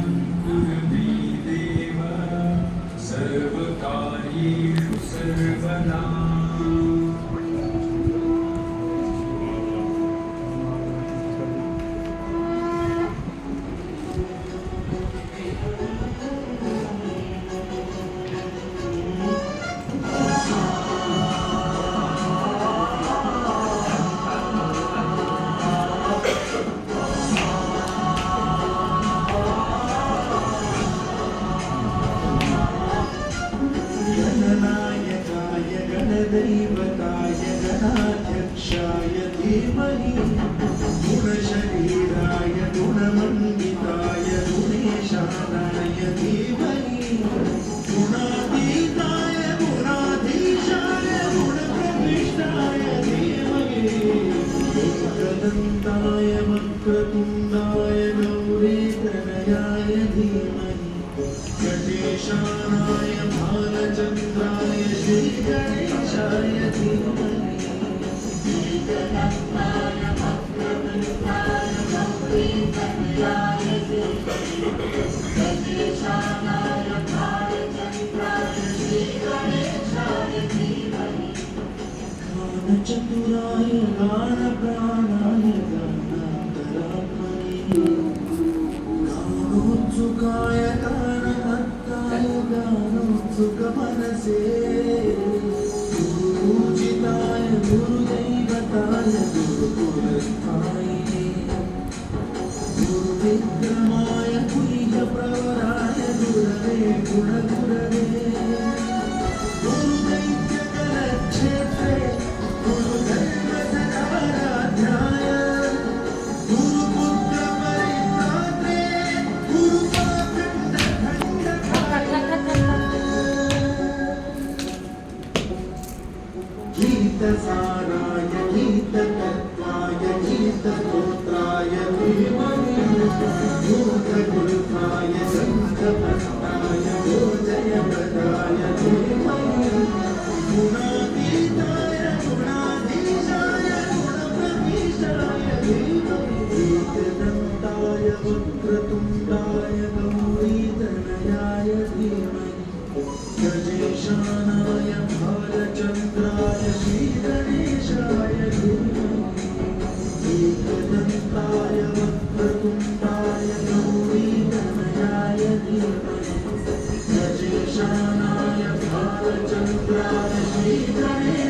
कुरु मे देव सर्वकार्येषु सर्वदा। दैवताय गणाध्यक्षाय धीमहि गुणशरीराय गुणमण्डिताय गुणेशानाय धीमहि गुणातीताय गुणाधीशाय गुणप्रविष्टाय धीमहि एकदन्ताय वक्रतुण्डाय गौरीतनयाय धीमहि गणेशानाय भालचन्द्राय श्रीगणेशाय धीमहि एकदन्ताय वक्रतुण्डाय गौरीतनयाय धीमहि गणेशानाय भालचन्द्राय श्रीगणेशाय धीमहि गानचतुराय गानप्राणाय गानान्तरात्मने गानोत्सुकाय गानमत्ताय गानोत्सुकमनसे गुरुपूजिताय गुरुदैवताय गुरुकुलस्थायिने गुरुविक्रमाय गुह्यप्रवराय गुरवे गुणगुरवे गुरुदैत्यकलक्षेत्रे गुरुधर्मसनवराध्याय गुरुपुत्रपरित्रात्रे गीतसाराय गीततत्त्वाय गीतस्तोत्राय धीमहि भूतगुरुकाय सन्तभक्ताय भोजयप्रदाय धीमहि गुणातीताय गुणाधीशाय गुणप्रविष्टाय धीमहि एकदन्ताय वक्रतुण्डाय गौरीतनयाय धीमहि गणेशानाय भालचन्द्राय श्रीगणेशाय धीमहि एकदन्ताय वक्रतुण्डाय गौरीतनयाय धीमहि गणेशानाय भालचन्द्राय श्रीगणेशाय